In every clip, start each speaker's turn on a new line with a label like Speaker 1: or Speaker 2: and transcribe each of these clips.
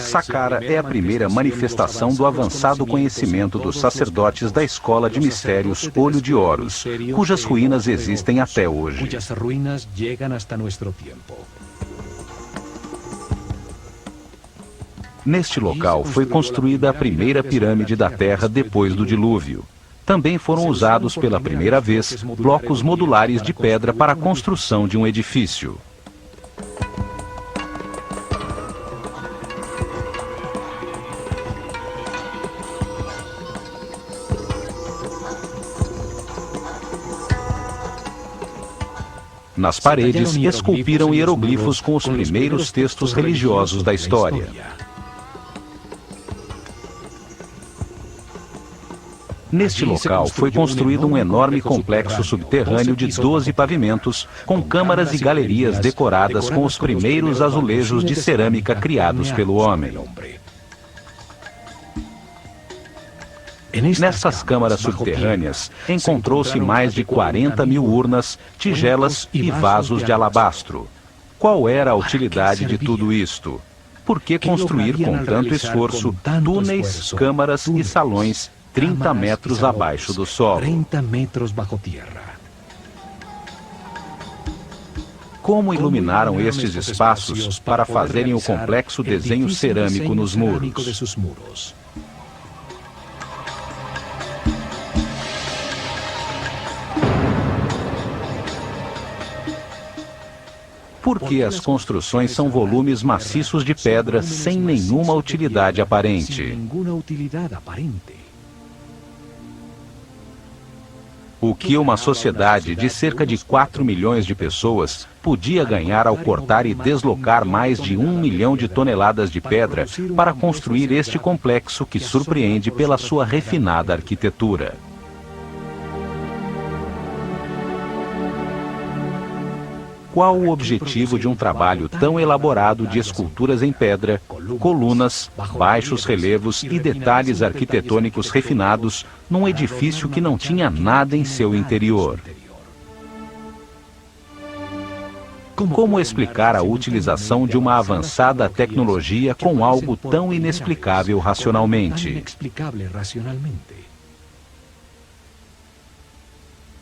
Speaker 1: Saqqara é a primeira manifestação do avançado conhecimento dos sacerdotes da escola de mistérios Olho de Horus, cujas ruínas existem até hoje. Neste local foi construída a primeira pirâmide da Terra depois do dilúvio. Também foram usados pela primeira vez blocos modulares de pedra para a construção de um edifício. Nas paredes, esculpiram hieroglifos com os primeiros textos religiosos da história. Neste local foi construído um enorme complexo subterrâneo de 12 pavimentos, com câmaras e galerias decoradas com os primeiros azulejos de cerâmica criados pelo homem. Nessas câmaras subterrâneas, encontrou-se mais de 40 mil urnas, tigelas e vasos de alabastro. Qual era a utilidade de tudo isto? Por que construir com tanto esforço túneis, câmaras e salões 30 metros abaixo do solo? Como iluminaram estes espaços para fazerem o complexo desenho cerâmico nos muros? Por que as construções são volumes maciços de pedra sem nenhuma utilidade aparente? O que uma sociedade de cerca de 4 milhões de pessoas podia ganhar ao cortar e deslocar mais de 1 milhão de toneladas de pedra para construir este complexo que surpreende pela sua refinada arquitetura? Qual o objetivo de um trabalho tão elaborado de esculturas em pedra, colunas, baixos relevos e detalhes arquitetônicos refinados num edifício que não tinha nada em seu interior? Como explicar a utilização de uma avançada tecnologia com algo tão inexplicável racionalmente?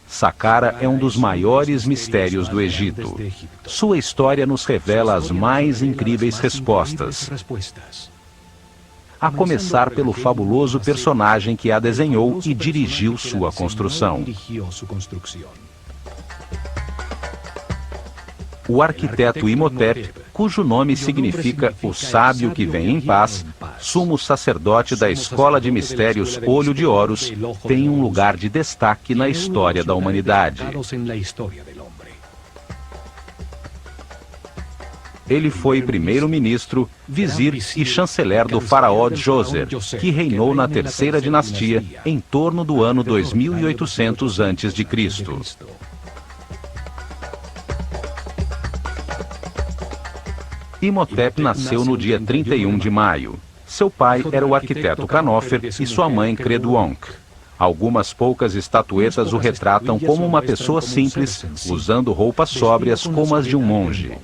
Speaker 1: Saqqara é um dos maiores mistérios do Egito. Sua história nos revela as mais incríveis respostas. A começar pelo fabuloso personagem que a desenhou e dirigiu sua construção. O arquiteto Imhotep, cujo nome significa o sábio que vem em paz, sumo sacerdote da escola de mistérios Olho de Horus, tem um lugar de destaque na história da humanidade. Ele foi primeiro-ministro, vizir e chanceler do faraó Djoser, que reinou na terceira dinastia em torno do ano 2800 a.C. Imhotep nasceu no dia 31 de maio. Seu pai era o arquiteto Khanofer e sua mãe Creduonk. Algumas poucas estatuetas o retratam como uma pessoa simples, usando roupas sóbrias como as de um monge.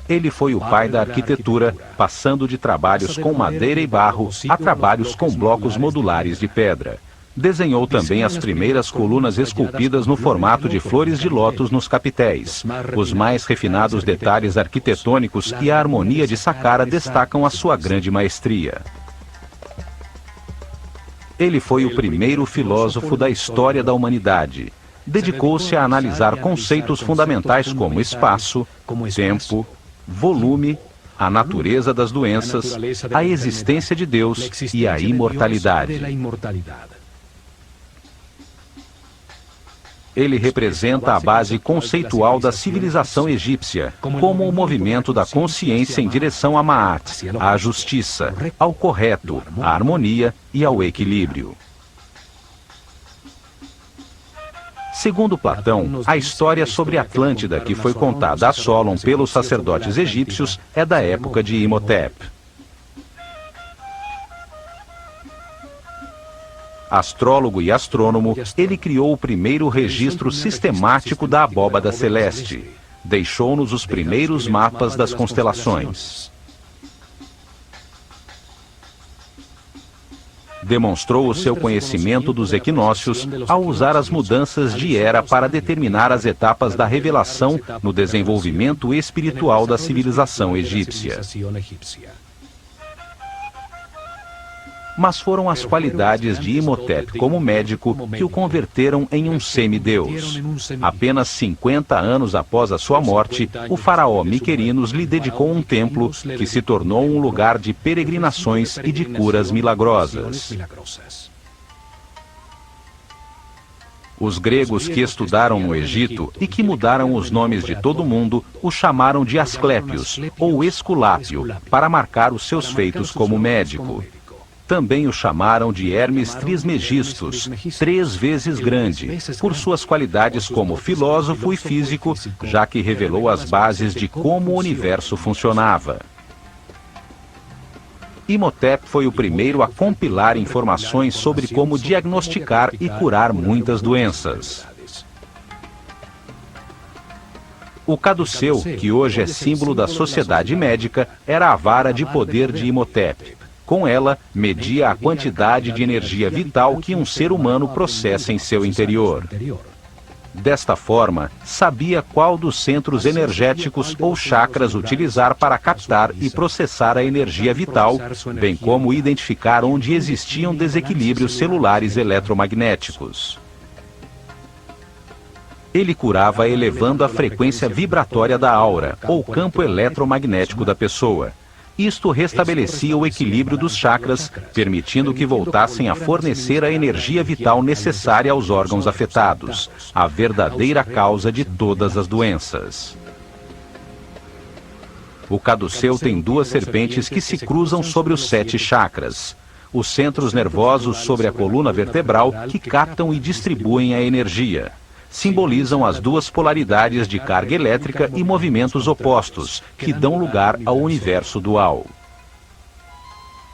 Speaker 1: Ele foi o pai da arquitetura, passando de trabalhos com madeira e barro a trabalhos com blocos modulares de pedra. Desenhou também as primeiras colunas esculpidas no formato de flores de lótus nos capitéis. Os mais refinados detalhes arquitetônicos e a harmonia de Saqqara destacam a sua grande maestria. Ele foi o primeiro filósofo da história da humanidade. Dedicou-se a analisar conceitos fundamentais como espaço, tempo, volume, a natureza das doenças, a existência de Deus e a imortalidade. Ele representa a base conceitual da civilização egípcia, como o movimento da consciência em direção a Ma'at, à justiça, ao correto, à harmonia e ao equilíbrio. Segundo Platão, a história sobre Atlântida que foi contada a Solon pelos sacerdotes egípcios é da época de Imhotep. Astrólogo e astrônomo, ele criou o primeiro registro sistemático da abóbada celeste. deixou-nos os primeiros mapas das constelações. Demonstrou o seu conhecimento dos equinócios ao usar as mudanças de era para determinar as etapas da revelação no desenvolvimento espiritual da civilização egípcia. Mas foram as qualidades de Imhotep como médico que o converteram em um semideus. Apenas 50 anos após a sua morte, o faraó Miquerinos lhe dedicou um templo que se tornou um lugar de peregrinações e de curas milagrosas. Os gregos que estudaram no Egito e que mudaram os nomes de todo mundo o chamaram de Asclépios ou Esculápio para marcar os seus feitos como médico. Também o chamaram de Hermes Trismegistus, 3 vezes grande, por suas qualidades como filósofo e físico, já que revelou as bases de como o universo funcionava. Imhotep foi o primeiro a compilar informações sobre como diagnosticar e curar muitas doenças. O caduceu, que hoje é símbolo da sociedade médica, era a vara de poder de Imhotep. Com ela, media a quantidade de energia vital que um ser humano processa em seu interior. Desta forma, sabia qual dos centros energéticos ou chakras utilizar para captar e processar a energia vital, bem como identificar onde existiam desequilíbrios celulares eletromagnéticos. Ele curava elevando a frequência vibratória da aura, ou campo eletromagnético da pessoa. Isto restabelecia o equilíbrio dos chakras, permitindo que voltassem a fornecer a energia vital necessária aos órgãos afetados, a verdadeira causa de todas as doenças. O caduceu tem 2 serpentes que se cruzam sobre os 7 chakras. Os centros nervosos sobre a coluna vertebral que captam e distribuem a energia. Simbolizam as 2 polaridades de carga elétrica e movimentos opostos, que dão lugar ao universo dual.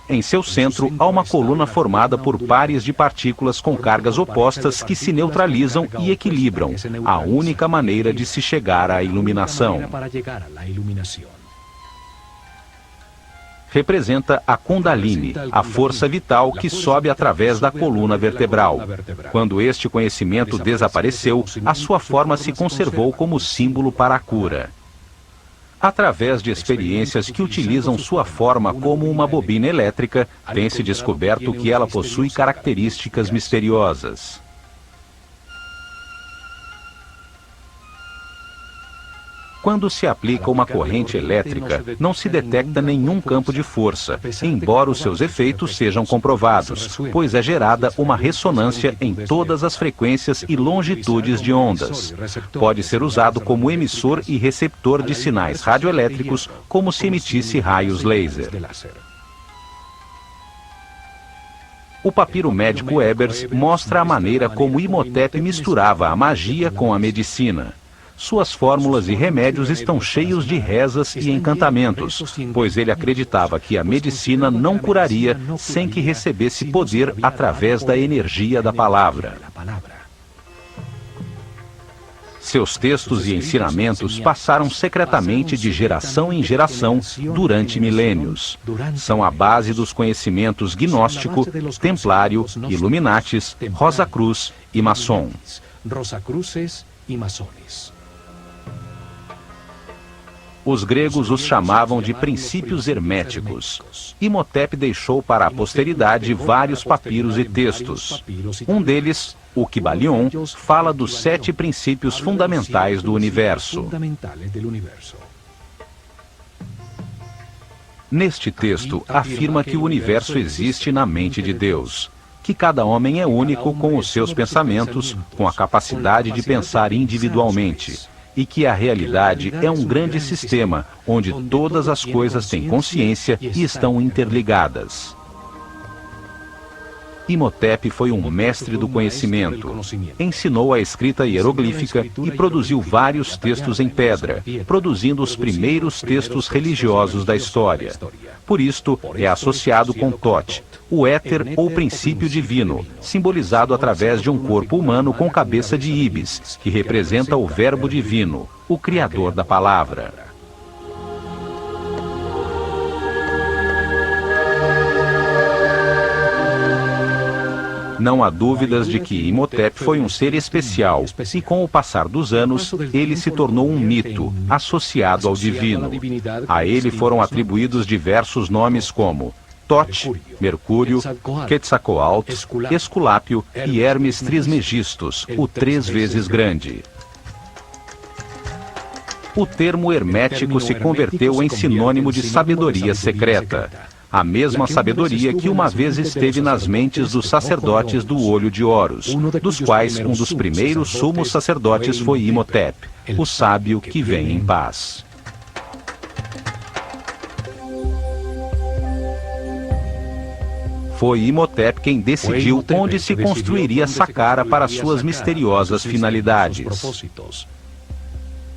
Speaker 1: Em seu centro, há uma coluna formada por pares de partículas com cargas opostas que se neutralizam e equilibram, a única maneira de se chegar à iluminação. Representa a Kundalini, a força vital que sobe através da coluna vertebral. Quando este conhecimento desapareceu, a sua forma se conservou como símbolo para a cura. Através de experiências que utilizam sua forma como uma bobina elétrica, tem-se descoberto que ela possui características misteriosas. Quando se aplica uma corrente elétrica, não se detecta nenhum campo de força, embora os seus efeitos sejam comprovados, pois é gerada uma ressonância em todas as frequências e longitudes de ondas. Pode ser usado como emissor e receptor de sinais radioelétricos, como se emitisse raios laser. O papiro médico Ebers mostra a maneira como Imhotep misturava a magia com a medicina. Suas fórmulas e remédios estão cheios de rezas e encantamentos, pois ele acreditava que a medicina não curaria sem que recebesse poder através da energia da palavra. Seus textos e ensinamentos passaram secretamente de geração em geração durante milênios. São a base dos conhecimentos gnóstico, templário, Illuminatis, Rosacruz e maçom. Os gregos os chamavam de princípios herméticos. Imhotep deixou para a posteridade vários papiros e textos. Um deles, o Kybalion, fala dos 7 princípios fundamentais do universo. Neste texto, afirma que o universo existe na mente de Deus, que cada homem é único com os seus pensamentos, com a capacidade de pensar individualmente, e que a realidade é um grande sistema, onde todas as coisas têm consciência e estão interligadas. Imhotep foi um mestre do conhecimento. Ensinou a escrita hieroglífica e produziu vários textos em pedra, produzindo os primeiros textos religiosos da história. Por isto, é associado com Thoth, o éter ou princípio divino, simbolizado através de um corpo humano com cabeça de íbis, que representa o Verbo divino, o Criador da palavra. Não há dúvidas de que Imhotep foi um ser especial, e com o passar dos anos, ele se tornou um mito, associado ao divino. A ele foram atribuídos diversos nomes como Thoth, Mercúrio, Quetzalcoatl, Esculápio e Hermes Trismegistus, o 3 vezes grande. O termo hermético se converteu em sinônimo de sabedoria secreta. A mesma sabedoria que uma vez esteve nas mentes dos sacerdotes do Olho de Horus, dos quais um dos primeiros sumos sacerdotes foi Imhotep, o sábio que vem em paz. Foi Imhotep quem decidiu onde se construiria Saqqara para suas misteriosas finalidades.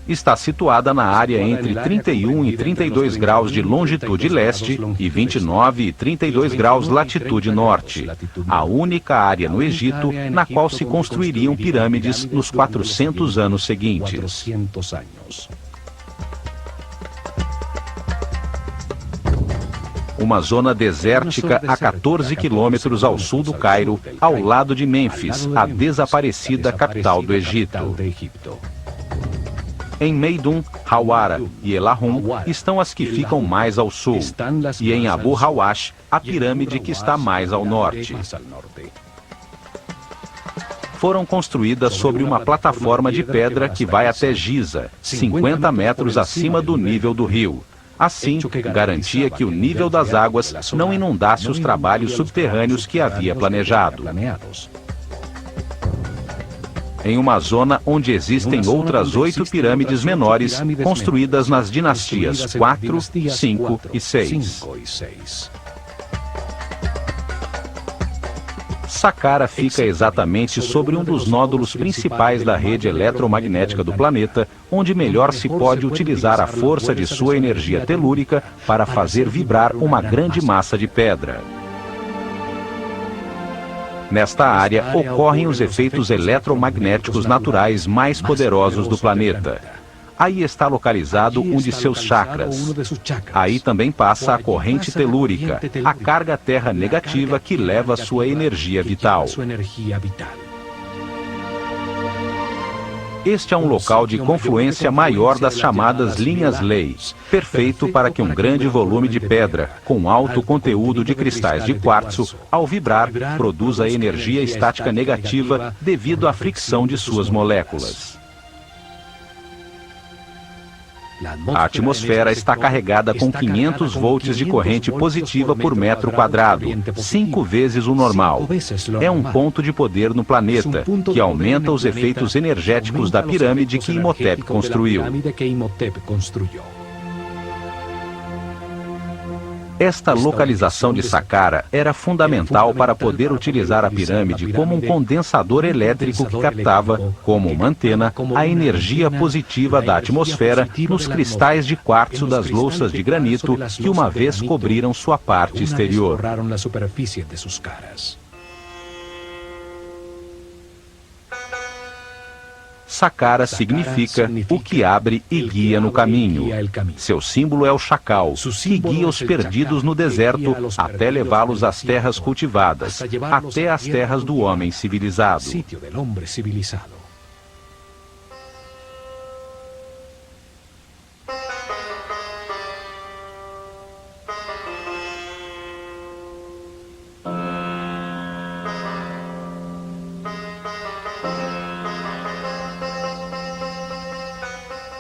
Speaker 1: Está situada na área entre 31 e 32 graus de longitude leste e 29 e 32 graus latitude norte, a única área no Egito na qual se construiriam pirâmides nos 400 anos seguintes. Uma zona desértica a 14 quilômetros ao sul do Cairo, ao lado de Mênfis, a desaparecida capital do Egito. Em Meidum, Hawara e Elahum estão as que ficam mais ao sul, e em Abu Hawash, a pirâmide que está mais ao norte. Foram construídas sobre uma plataforma de pedra que vai até Giza, 50 metros acima do nível do rio. Assim, garantia que o nível das águas não inundasse os trabalhos subterrâneos que havia planejado. Em uma zona onde existem outras 8 pirâmides menores, construídas nas dinastias 4, 5 e 6. Saqqara fica exatamente sobre um dos nódulos principais da rede eletromagnética do planeta, onde melhor se pode utilizar a força de sua energia telúrica para fazer vibrar uma grande massa de pedra. Nesta área ocorrem os efeitos eletromagnéticos naturais mais poderosos do planeta. Aí está localizado um de seus chakras. Aí também passa a corrente telúrica, a carga terra negativa que leva sua energia vital. Este é um local de confluência maior das chamadas linhas-lei, perfeito para que um grande volume de pedra, com alto conteúdo de cristais de quartzo, ao vibrar, produza energia estática negativa devido à fricção de suas moléculas. A atmosfera está carregada com 500 volts de corrente positiva por metro quadrado, 5 vezes o normal. É um ponto de poder no planeta, que aumenta os efeitos energéticos da pirâmide que Imhotep construiu. Esta localização de Saqqara era fundamental para poder utilizar a pirâmide como um condensador elétrico que captava, como uma antena, a energia positiva da atmosfera nos cristais de quartzo das louças de granito que uma vez cobriram sua parte exterior. Saqqara significa o que abre e guia no caminho. Seu símbolo é o chacal, que guia os perdidos no deserto até levá-los às terras cultivadas, até as terras do homem civilizado.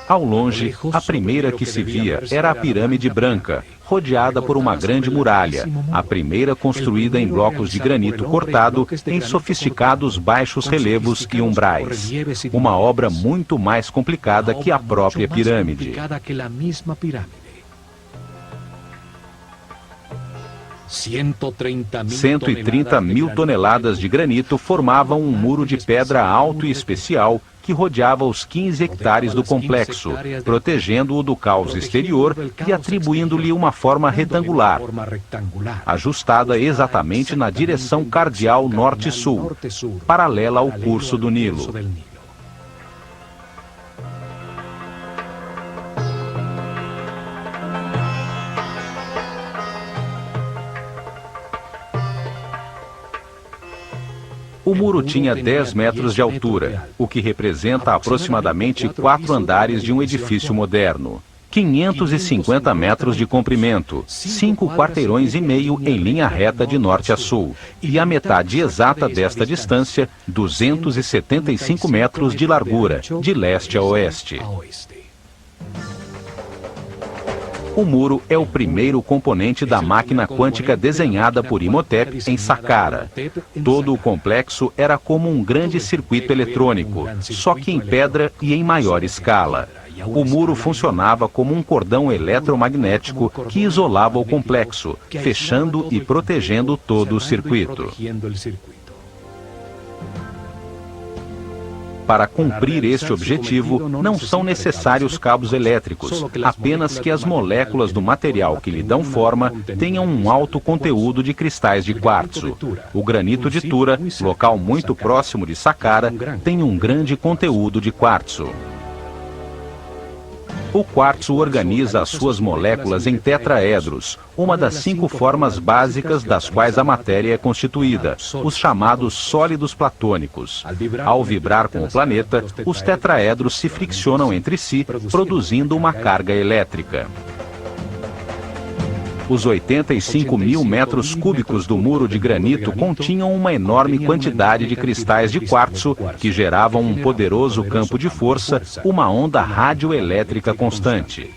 Speaker 1: Ao longe, a primeira que se via era a pirâmide branca, rodeada por uma grande muralha, a primeira construída em blocos de granito cortado em sofisticados baixos relevos e umbrais. Uma obra muito mais complicada que a própria pirâmide. 130 mil toneladas de granito formavam um muro de pedra alto e especial que rodeava os 15 hectares do complexo, protegendo-o do caos exterior e atribuindo-lhe uma forma retangular, ajustada exatamente na direção cardeal norte-sul, paralela ao curso do Nilo. O muro tinha 10 metros de altura, o que representa aproximadamente 4 andares de um edifício moderno. 550 metros de comprimento, 5 quarteirões e meio em linha reta de norte a sul, e a metade exata desta distância, 275 metros de largura, de leste a oeste. O muro é o primeiro componente da máquina quântica desenhada por Imhotep em Saqqara. Todo o complexo era como um grande circuito eletrônico, só que em pedra e em maior escala. O muro funcionava como um cordão eletromagnético que isolava o complexo, fechando e protegendo todo o circuito. Para cumprir este objetivo, não são necessários cabos elétricos, apenas que as moléculas do material que lhe dão forma tenham um alto conteúdo de cristais de quartzo. O granito de Tura, local muito próximo de Saqqara, tem um grande conteúdo de quartzo. O quartzo organiza as suas moléculas em tetraedros, uma das 5 formas básicas das quais a matéria é constituída, os chamados sólidos platônicos. Ao vibrar com o planeta, os tetraedros se friccionam entre si, produzindo uma carga elétrica. Os 85 mil metros cúbicos do muro de granito continham uma enorme quantidade de cristais de quartzo que geravam um poderoso campo de força, uma onda radioelétrica constante.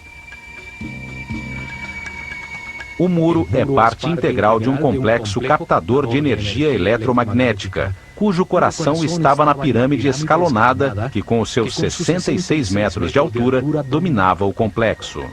Speaker 1: O muro é parte integral de um complexo captador de energia eletromagnética, cujo coração estava na pirâmide escalonada que, com os seus 66 metros de altura, dominava o complexo.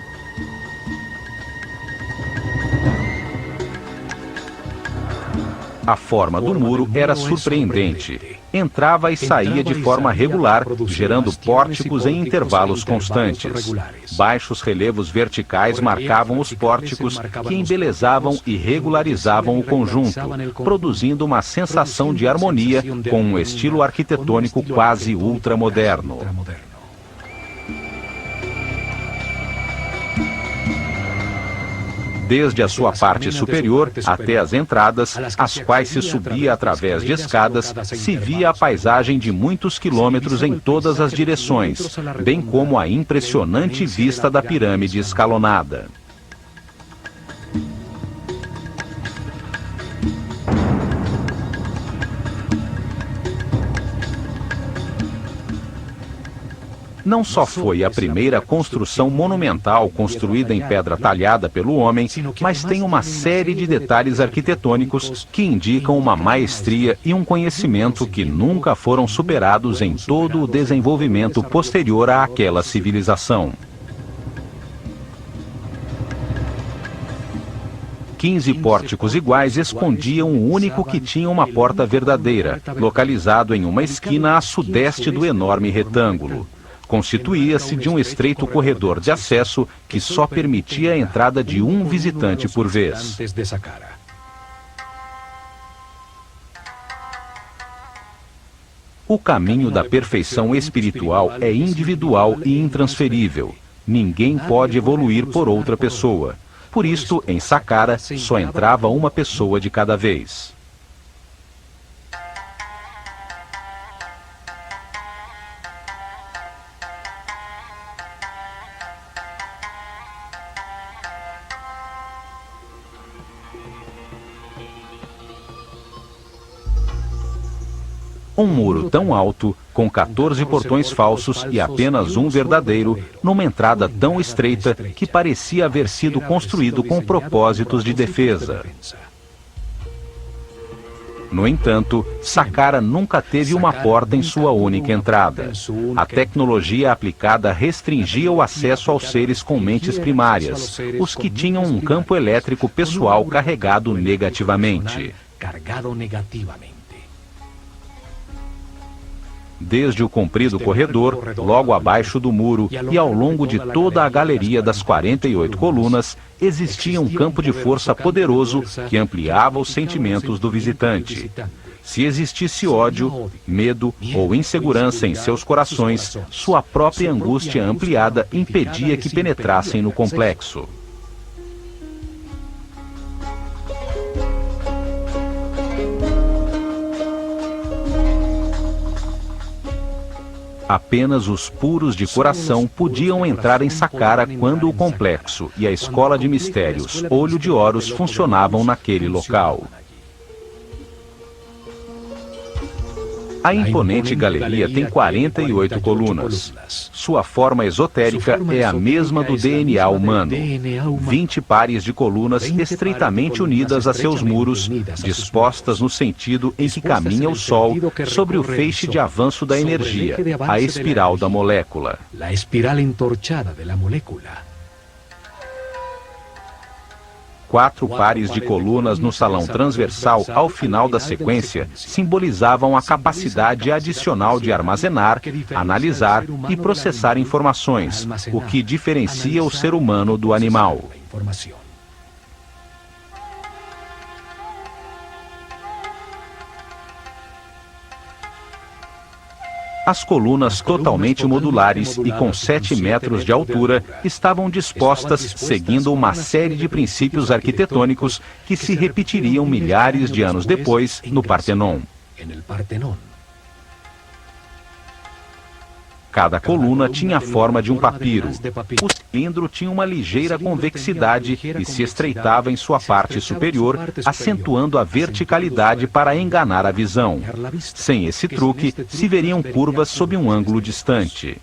Speaker 1: A forma do muro era surpreendente. Entrava e saía de forma regular, gerando pórticos em intervalos constantes. Baixos relevos verticais marcavam os pórticos, que embelezavam e regularizavam o conjunto, produzindo uma sensação de harmonia com um estilo arquitetônico quase ultramoderno. Desde a sua parte superior até as entradas, as quais se subia através de escadas, se via a paisagem de muitos quilômetros em todas as direções, bem como a impressionante vista da pirâmide escalonada. Não só foi a primeira construção monumental construída em pedra talhada pelo homem, mas tem uma série de detalhes arquitetônicos que indicam uma maestria e um conhecimento que nunca foram superados em todo o desenvolvimento posterior àquela civilização. 15 pórticos iguais escondiam o único que tinha uma porta verdadeira, localizado em uma esquina a sudeste do enorme retângulo. Constituía-se de um estreito corredor de acesso que só permitia a entrada de um visitante por vez. O caminho da perfeição espiritual é individual e intransferível. Ninguém pode evoluir por outra pessoa. Por isto, em Saqqara, só entrava uma pessoa de cada vez. Um muro tão alto, com 14 portões falsos e apenas um verdadeiro, numa entrada tão estreita que parecia haver sido construído com propósitos de defesa. No entanto, Saqqara nunca teve uma porta em sua única entrada. A tecnologia aplicada restringia o acesso aos seres com mentes primárias, os que tinham um campo elétrico pessoal carregado negativamente. Desde o comprido corredor, logo abaixo do muro e ao longo de toda a galeria das 48 colunas, existia um campo de força poderoso que ampliava os sentimentos do visitante. Se existisse ódio, medo ou insegurança em seus corações, sua própria angústia ampliada impedia que penetrassem no complexo. Apenas os puros de coração podiam entrar em Saqqara quando o complexo e a escola de mistérios Olho de Horus funcionavam naquele local. A imponente galeria tem 48 colunas. Sua forma esotérica é a mesma do DNA humano. 20 pares de colunas estreitamente unidas a seus muros, dispostas no sentido em que caminha o Sol sobre o feixe de avanço da energia, a espiral da molécula. 4 pares de colunas no salão transversal ao final da sequência simbolizavam a capacidade adicional de armazenar, analisar e processar informações, o que diferencia o ser humano do animal. As colunas totalmente modulares e com 7 metros de altura estavam dispostas seguindo uma série de princípios arquitetônicos que se repetiriam milhares de anos depois no Partenon. Cada coluna tinha a forma de um papiro. O cilindro tinha uma ligeira convexidade e se estreitava em sua parte superior, acentuando a verticalidade para enganar a visão. Sem esse truque, se veriam curvas sob um ângulo distante.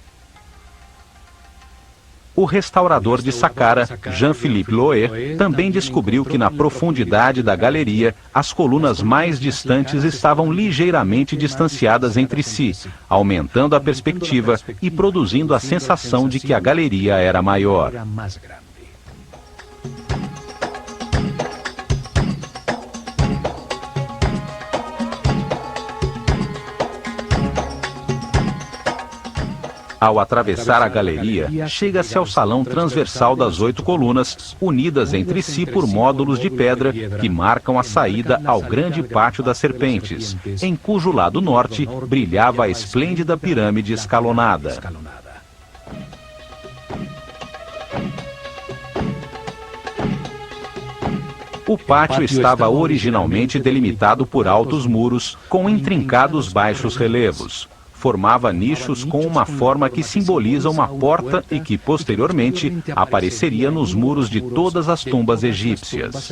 Speaker 1: O restaurador de Saqqara, Jean-Philippe Loé, também descobriu que na profundidade da galeria, as colunas mais distantes estavam ligeiramente distanciadas entre si, aumentando a perspectiva e produzindo a sensação de que a galeria era maior. Ao atravessar a galeria, chega-se ao salão transversal das 8 colunas, unidas entre si por módulos de pedra que marcam a saída ao grande pátio das serpentes, em cujo lado norte brilhava a esplêndida pirâmide escalonada. O pátio estava originalmente delimitado por altos muros com intrincados baixos relevos. Formava nichos com uma forma que simboliza uma porta e que, posteriormente, apareceria nos muros de todas as tumbas egípcias.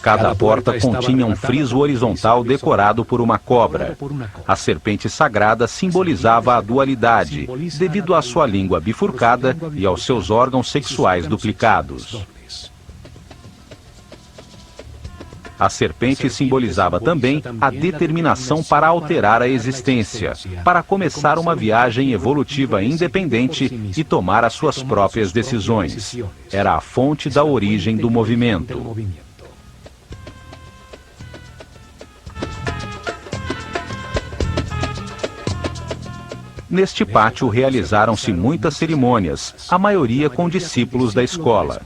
Speaker 1: Cada porta continha um friso horizontal decorado por uma cobra. A serpente sagrada simbolizava a dualidade, devido à sua língua bifurcada e aos seus órgãos sexuais duplicados. A serpente simbolizava também a determinação para alterar a existência, para começar uma viagem evolutiva independente e tomar as suas próprias decisões. Era a fonte da origem do movimento. Neste pátio realizaram-se muitas cerimônias, a maioria com discípulos da escola.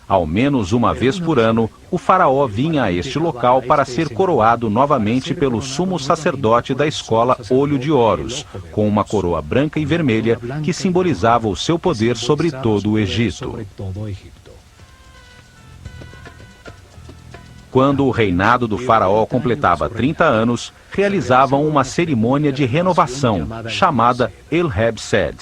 Speaker 1: Ao menos uma vez por ano, o faraó vinha a este local para ser coroado novamente pelo sumo sacerdote da escola Olho de Horus, com uma coroa branca e vermelha que simbolizava o seu poder sobre todo o Egito. Quando o reinado do faraó completava 30 anos, realizavam uma cerimônia de renovação, chamada El-Heb-Sed.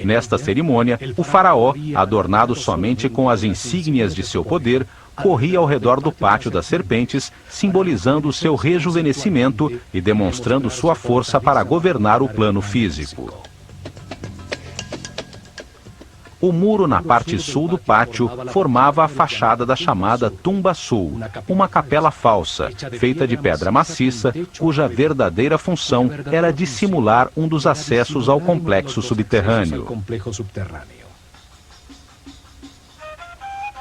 Speaker 1: Nesta cerimônia, o faraó, adornado somente com as insígnias de seu poder, corria ao redor do pátio das serpentes, simbolizando o seu rejuvenescimento e demonstrando sua força para governar o plano físico. O muro na parte sul do pátio formava a fachada da chamada Tumba Sul, uma capela falsa, feita de pedra maciça, cuja verdadeira função era dissimular um dos acessos ao complexo subterrâneo.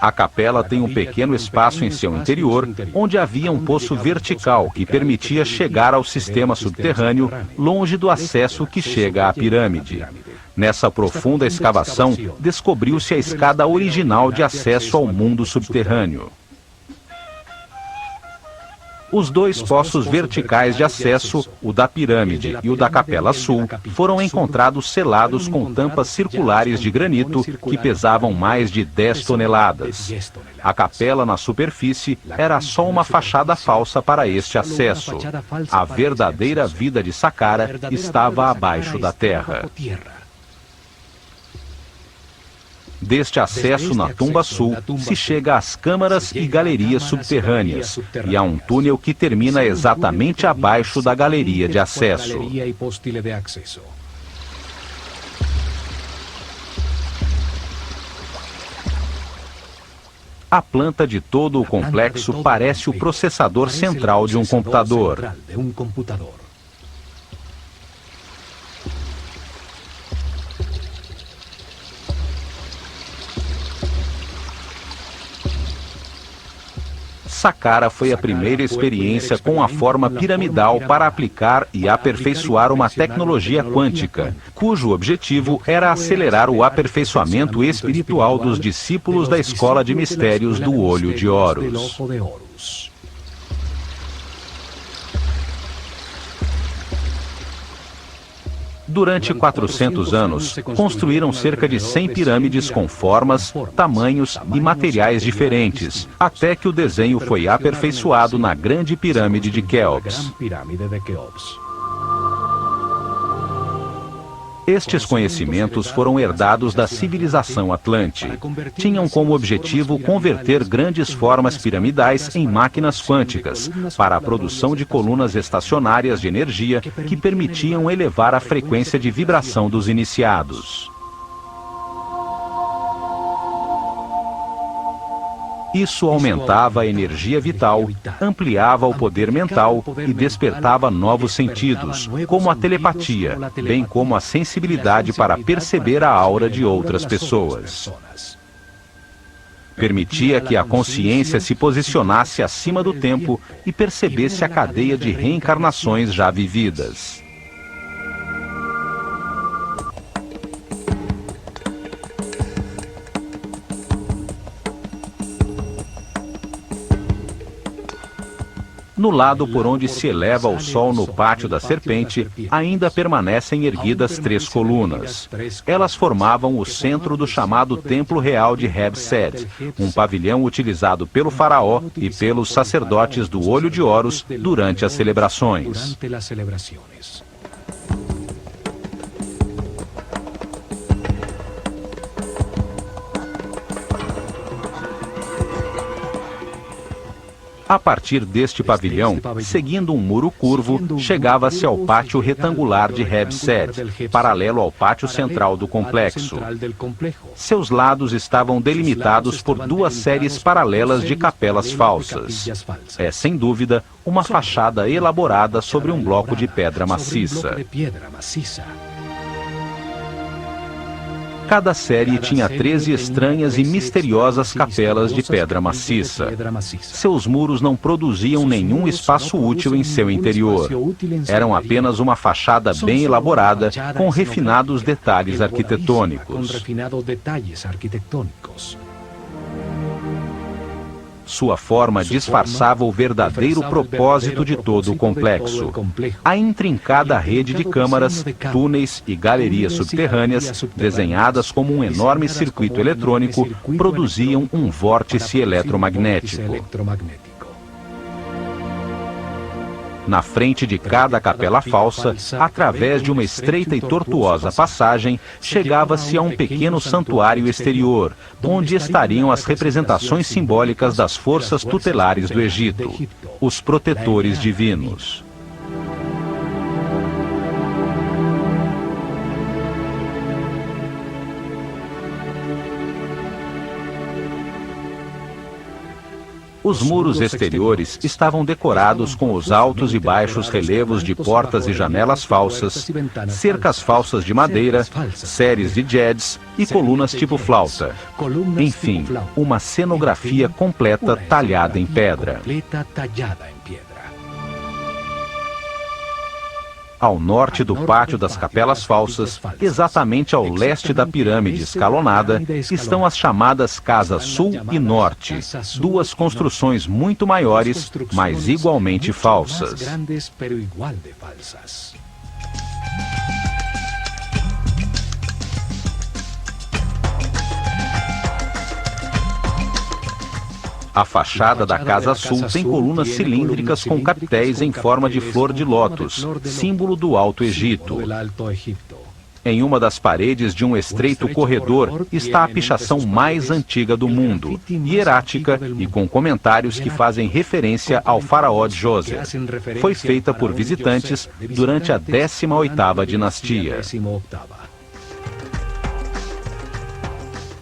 Speaker 1: A capela tem um pequeno espaço em seu interior, onde havia um poço vertical que permitia chegar ao sistema subterrâneo, longe do acesso que chega à pirâmide. Nessa profunda escavação, descobriu-se a escada original de acesso ao mundo subterrâneo. Os dois poços verticais de acesso, o da pirâmide e o da Capela Sul, foram encontrados selados com tampas circulares de granito que pesavam mais de 10 toneladas. A capela na superfície era só uma fachada falsa para este acesso. A verdadeira vida de Saqqara estava abaixo da terra. Deste acesso na Tumba Sul, se chega às câmaras e galerias subterrâneas, e há um túnel que termina exatamente abaixo da galeria de acesso. A planta de todo o complexo parece o processador central de um computador. Saqqara foi a primeira experiência com a forma piramidal para aplicar e aperfeiçoar uma tecnologia quântica, cujo objetivo era acelerar o aperfeiçoamento espiritual dos discípulos da Escola de Mistérios do Olho de Horus. Durante 400 anos, construíram cerca de 100 pirâmides com formas, tamanhos e materiais diferentes, até que o desenho foi aperfeiçoado na Grande Pirâmide de Quéops. Estes conhecimentos foram herdados da civilização Atlante. Tinham como objetivo converter grandes formas piramidais em máquinas quânticas, para a produção de colunas estacionárias de energia que permitiam elevar a frequência de vibração dos iniciados. Isso aumentava a energia vital, ampliava o poder mental e despertava novos sentidos, como a telepatia, bem como a sensibilidade para perceber a aura de outras pessoas. Permitia que a consciência se posicionasse acima do tempo e percebesse a cadeia de reencarnações já vividas. No lado por onde se eleva o sol no Pátio da Serpente, ainda permanecem erguidas 3 colunas. Elas formavam o centro do chamado Templo Real de Heb-Sed, um pavilhão utilizado pelo faraó e pelos sacerdotes do Olho de Horus durante as celebrações. A partir deste pavilhão, seguindo um muro curvo, chegava-se ao pátio retangular de Heb-Sed, paralelo ao pátio central do complexo. Seus lados estavam delimitados por 2 séries paralelas de capelas falsas. É, sem dúvida, uma fachada elaborada sobre um bloco de pedra maciça. Cada série tinha 13 estranhas e misteriosas capelas de pedra maciça. Seus muros não produziam nenhum espaço útil em seu interior. Eram apenas uma fachada bem elaborada, com refinados detalhes arquitetônicos. Sua forma disfarçava o verdadeiro propósito de todo o complexo. A intrincada rede de câmaras, túneis e galerias subterrâneas, desenhadas como um enorme circuito eletrônico, produziam um vórtice eletromagnético. Na frente de cada capela falsa, através de uma estreita e tortuosa passagem, chegava-se a um pequeno santuário exterior, onde estariam as representações simbólicas das forças tutelares do Egito, os protetores divinos. Os muros exteriores estavam decorados com os altos e baixos relevos de portas e janelas falsas, cercas falsas de madeira, séries de jets e colunas tipo flauta. Enfim, uma cenografia completa talhada em pedra. Ao norte do pátio das capelas falsas, exatamente ao leste da pirâmide escalonada, estão as chamadas Casas Sul e Norte, duas construções muito maiores, mas igualmente falsas. A fachada da Casa Sul tem colunas cilíndricas com capitéis em forma de flor de lótus, símbolo do Alto Egito. Em uma das paredes de um estreito corredor está a pichação mais antiga do mundo, hierática e com comentários que fazem referência ao faraó Djoser. Foi feita por visitantes durante a 18ª dinastia.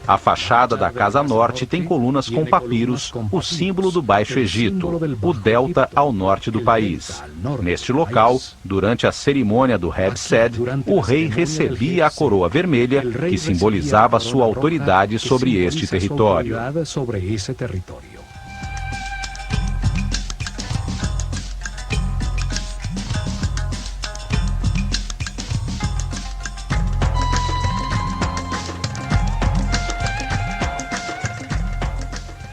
Speaker 1: A fachada da Casa Norte tem colunas com papiros, o símbolo do Baixo Egito, o delta ao norte do país. Neste local, durante a cerimônia do Hebsed, o rei recebia a coroa vermelha, que simbolizava sua autoridade sobre este território.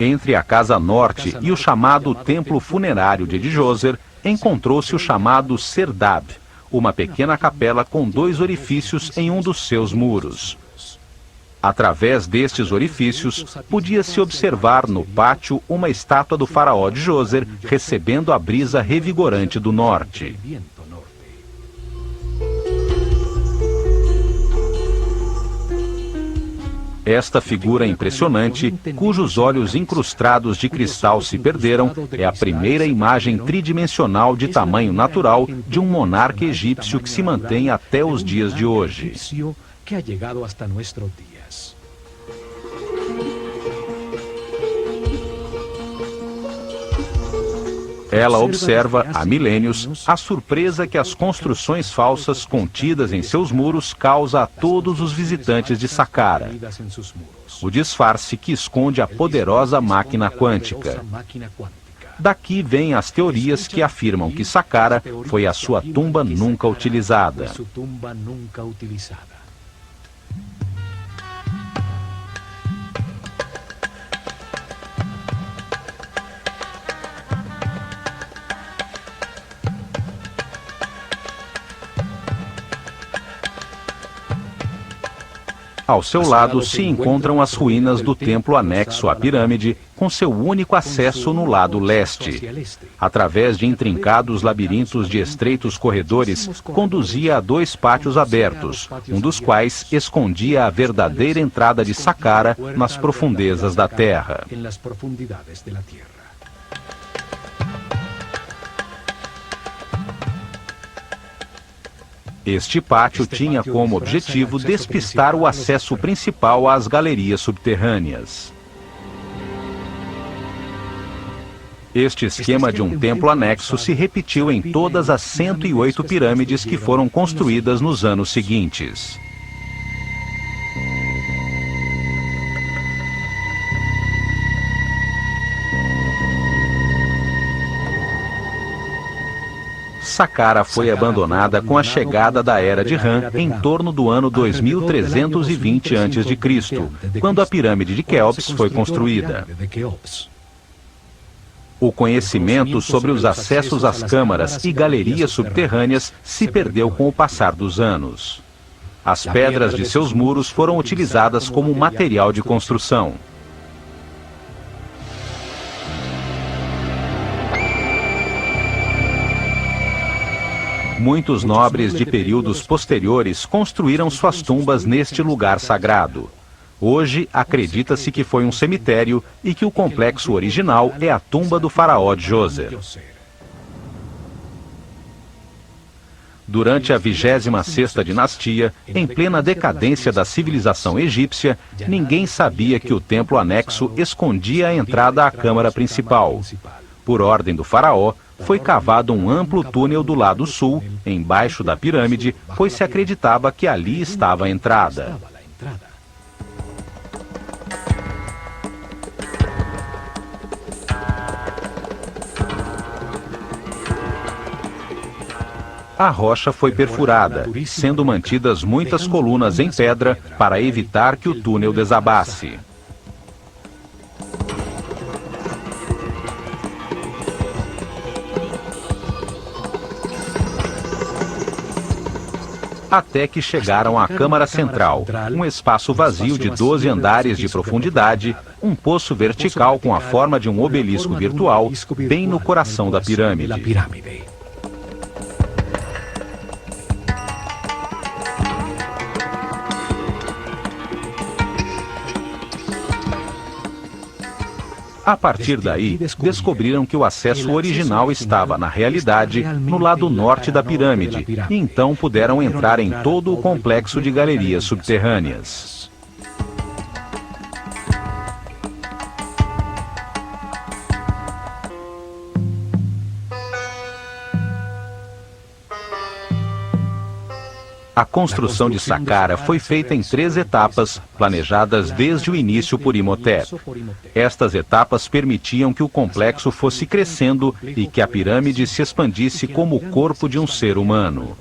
Speaker 1: Entre a Casa Norte e o chamado Templo Funerário de Djoser, encontrou-se o chamado Serdab, uma pequena capela com 2 orifícios em um dos seus muros. Através destes orifícios, podia-se observar no pátio uma estátua do faraó Djoser recebendo a brisa revigorante do norte. Esta figura impressionante, cujos olhos incrustados de cristal se perderam, é a primeira imagem tridimensional de tamanho natural de um monarca egípcio que se mantém até os dias de hoje. Ela observa, há milênios, a surpresa que as construções falsas contidas em seus muros causa a todos os visitantes de Saqqara. O disfarce que esconde a poderosa máquina quântica. Daqui vêm as teorias que afirmam que Saqqara foi a sua tumba nunca utilizada. Ao seu lado se encontram as ruínas do templo anexo à pirâmide, com seu único acesso no lado leste. Através de intrincados labirintos de estreitos corredores, conduzia a 2 pátios abertos, um dos quais escondia a verdadeira entrada de Saqqara nas profundezas da terra. Este pátio tinha como objetivo despistar o acesso principal às galerias subterrâneas. Este esquema de um templo anexo se repetiu em todas as 108 pirâmides que foram construídas nos anos seguintes. Saqqara foi abandonada com a chegada da Era de Ram em torno do ano 2320 a.C., quando a pirâmide de Quéops foi construída. O conhecimento sobre os acessos às câmaras e galerias subterrâneas se perdeu com o passar dos anos. As pedras de seus muros foram utilizadas como material de construção. Muitos nobres de períodos posteriores construíram suas tumbas neste lugar sagrado. Hoje, acredita-se que foi um cemitério e que o complexo original é a tumba do faraó Djoser. Durante a 26ª dinastia, em plena decadência da civilização egípcia, ninguém sabia que o templo anexo escondia a entrada à câmara principal. Por ordem do faraó, foi cavado um amplo túnel do lado sul, embaixo da pirâmide, pois se acreditava que ali estava a entrada. A rocha foi perfurada, sendo mantidas muitas colunas em pedra para evitar que o túnel desabasse. Até que chegaram à Câmara Central, um espaço vazio de 12 andares de profundidade, um poço vertical com a forma de um obelisco virtual, bem no coração da pirâmide. A partir daí, descobriram que o acesso original estava, na realidade, no lado norte da pirâmide, e então puderam entrar em todo o complexo de galerias subterrâneas. A construção de Saqqara foi feita em 3 etapas, planejadas desde o início por Imhotep. Estas etapas permitiam que o complexo fosse crescendo e que a pirâmide se expandisse como o corpo de um ser humano.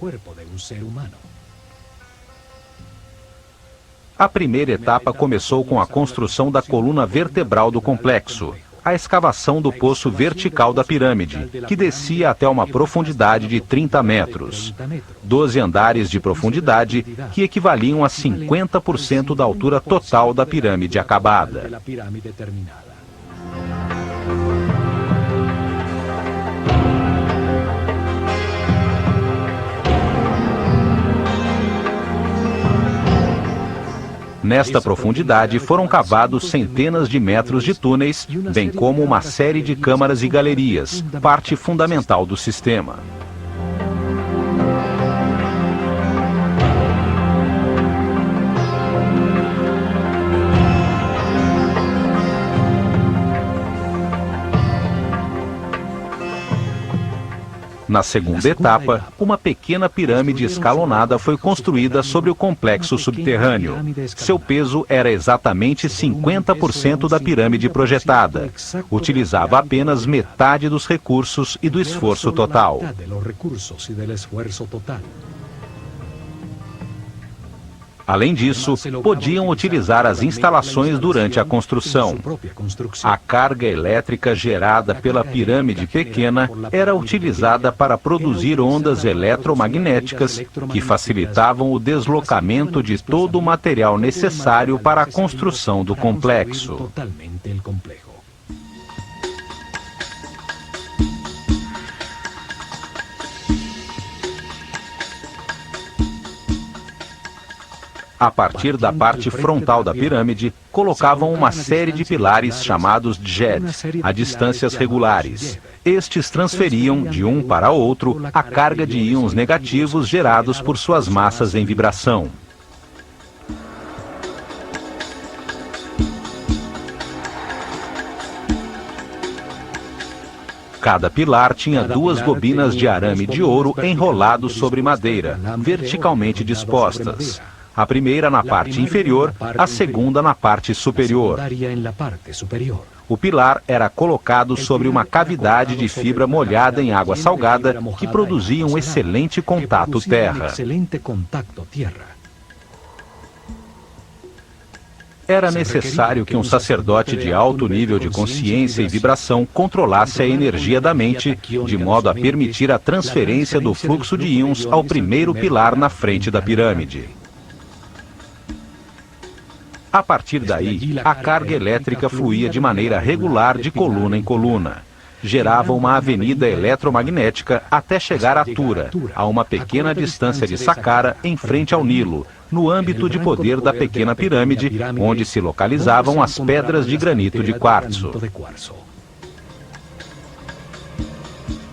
Speaker 1: A primeira etapa começou com a construção da coluna vertebral do complexo, a escavação do poço vertical da pirâmide, que descia até uma profundidade de 30 metros. 12 andares de profundidade, que equivaliam a 50% da altura total da pirâmide acabada. Nesta profundidade foram cavados centenas de metros de túneis, bem como uma série de câmaras e galerias, parte fundamental do sistema. Na segunda etapa, uma pequena pirâmide escalonada foi construída sobre o complexo subterrâneo. Seu peso era exatamente 50% da pirâmide projetada. Utilizava apenas metade dos recursos e do esforço total. Além disso, podiam utilizar as instalações durante a construção. A carga elétrica gerada pela pirâmide pequena era utilizada para produzir ondas eletromagnéticas que facilitavam o deslocamento de todo o material necessário para a construção do complexo. A partir da parte frontal da pirâmide, colocavam uma série de pilares chamados djed, a distâncias regulares. Estes transferiam, de um para outro, a carga de íons negativos gerados por suas massas em vibração. Cada pilar tinha 2 bobinas de arame de ouro enrolados sobre madeira, verticalmente dispostas. A primeira na parte inferior, a segunda na parte superior. O pilar era colocado sobre uma cavidade de fibra molhada em água salgada que produzia um excelente contato terra. Era necessário que um sacerdote de alto nível de consciência e vibração controlasse a energia da mente, de modo a permitir a transferência do fluxo de íons ao primeiro pilar na frente da pirâmide. A partir daí, a carga elétrica fluía de maneira regular de coluna em coluna. Gerava uma avenida eletromagnética até chegar a Tura, a uma pequena distância de Saqqara em frente ao Nilo, no âmbito de poder da pequena pirâmide, onde se localizavam as pedras de granito de quartzo.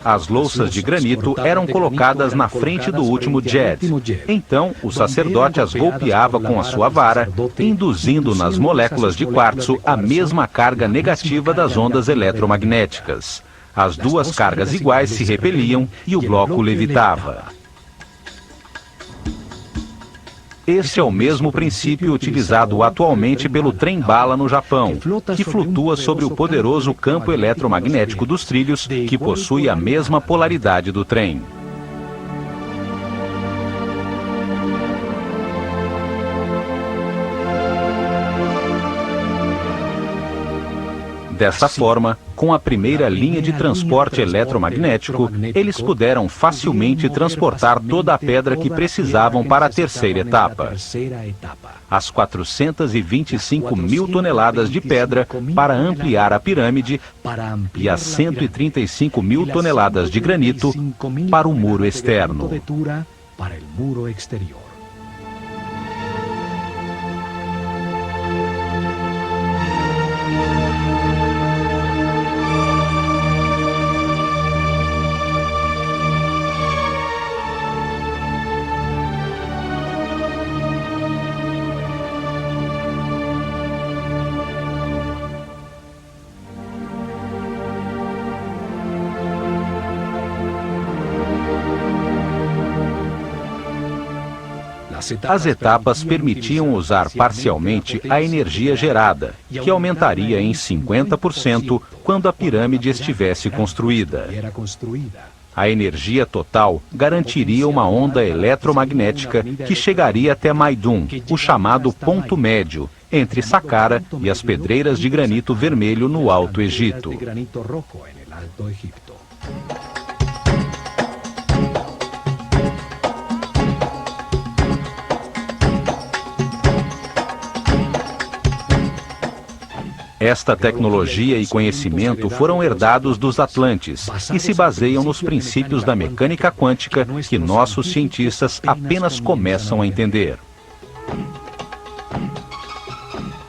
Speaker 1: as louças de granito eram colocadas na frente do último djed. Então, o sacerdote as golpeava com a sua vara, induzindo nas moléculas de quartzo a mesma carga negativa das ondas eletromagnéticas. As duas cargas iguais se repeliam e o bloco levitava. Este é o mesmo princípio utilizado atualmente pelo trem-bala no Japão, que flutua sobre o poderoso campo eletromagnético dos trilhos, que possui a mesma polaridade do trem. Dessa forma, com a primeira linha de transporte eletromagnético, eles puderam facilmente transportar toda a pedra que precisavam para a terceira etapa. As 425 mil toneladas de pedra para ampliar a pirâmide e as 135 mil toneladas de granito para o muro externo. As etapas permitiam usar parcialmente a energia gerada, que aumentaria em 50% quando a pirâmide estivesse construída. A energia total garantiria uma onda eletromagnética que chegaria até Maidum, o chamado ponto médio, entre Saqqara e as pedreiras de granito vermelho no Alto Egito. Esta tecnologia e conhecimento foram herdados dos Atlantes e se baseiam nos princípios da mecânica quântica que nossos cientistas apenas começam a entender.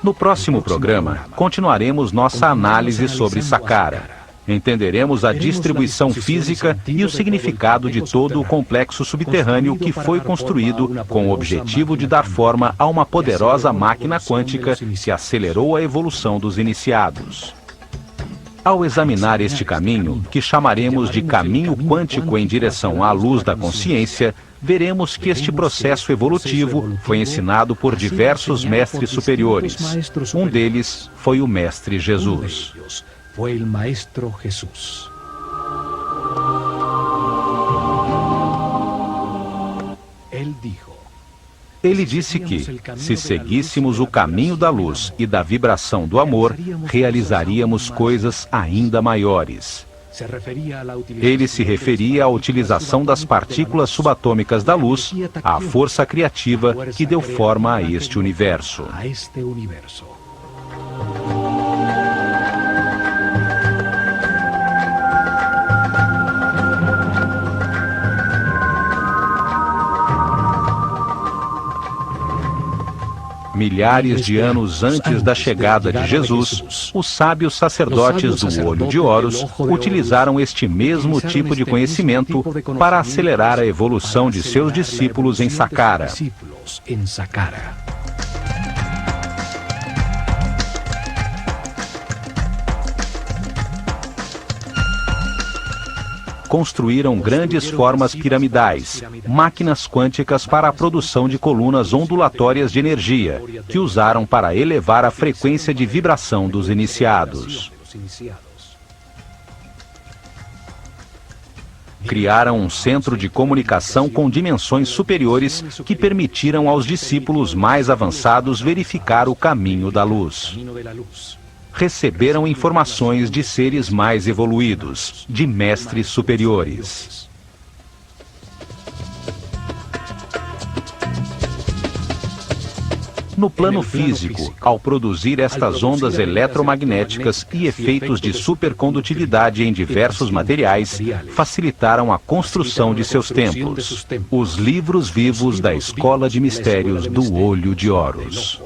Speaker 1: No próximo programa, continuaremos nossa análise sobre Saqqara. Entenderemos a distribuição física e o significado de todo o complexo subterrâneo que foi construído com o objetivo de dar forma a uma poderosa máquina quântica que acelerou a evolução dos iniciados. Ao examinar este caminho, que chamaremos de caminho quântico em direção à luz da consciência, veremos que este processo evolutivo foi ensinado por diversos mestres superiores. Um deles foi o Mestre Jesus.
Speaker 2: Fue el Maestro Jesús.
Speaker 1: Ele disse que, se seguíssemos o caminho da luz e da vibração do amor, realizaríamos coisas ainda maiores. Ele se referia à utilização das partículas subatômicas da luz, à força criativa que deu forma a este universo. Milhares de anos antes da chegada de Jesus, os sábios sacerdotes do Olho de Horus utilizaram este mesmo tipo de conhecimento para acelerar a evolução de seus discípulos em Saqqara. Construíram grandes formas piramidais, máquinas quânticas para a produção de colunas ondulatórias de energia, que usaram para elevar a frequência de vibração dos iniciados. Criaram um centro de comunicação com dimensões superiores que permitiram aos discípulos mais avançados verificar o caminho da luz. Receberam informações de seres mais evoluídos, de mestres superiores. No plano físico, ao produzir estas ondas eletromagnéticas e efeitos de supercondutividade em diversos materiais, facilitaram a construção de seus templos, os livros vivos da Escola de Mistérios do Olho de Horus.